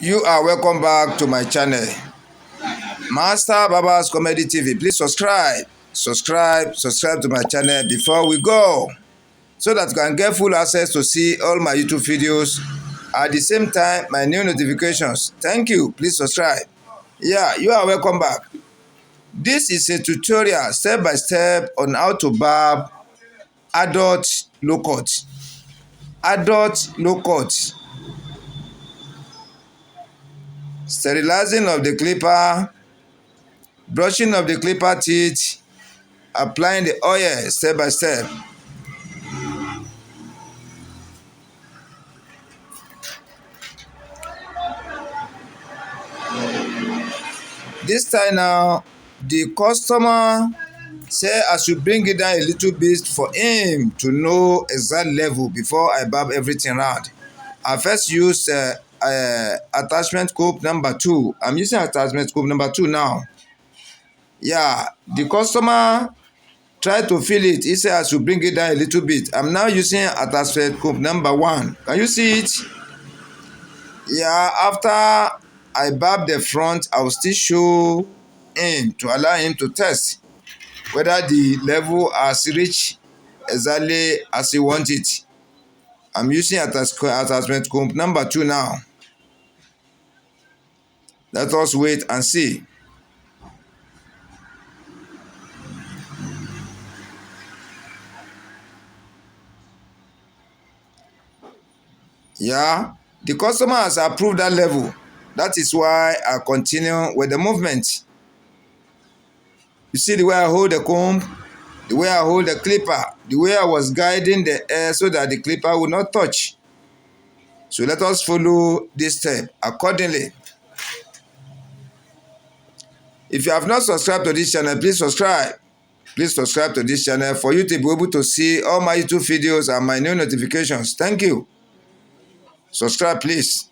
You are welcome back to my channel, Master Baba's Comedy TV. Please subscribe to my channel before we go, so that you can get full access to see all my YouTube videos. At the same time, my new notifications. Thank you. Please subscribe. Yeah, you are welcome back. This is a tutorial step by step on how to barb adult low-cut. Adult low-cut. Sterilizing of the clipper, brushing of the clipper teeth, applying the oil step by step. This time now, the customer say I should bring it down a little bit for him to know exact level before I barb everything round. I first use attachment scope number 2. I'm using attachment scope number 2 now. Yeah, the customer tried to feel it. He said I should bring it down a little bit. I'm now using attachment scope number 1. Can you see it? Yeah, after I barb the front, I will still show him to allow him to test whether the level has reached exactly as he wants it. I'm using attachment scope number 2 now. Let us wait and see. Yeah, the customer has approved that level. That is why I continue with the movement. You see the way I hold the comb, the way I hold the clipper, the way I was guiding the air so that the clipper will not touch. So let us follow this step accordingly. If you have not subscribed to this channel, please subscribe. Please subscribe to this channel for you to be able to see all my YouTube videos and my new notifications. Thank you. Subscribe, please.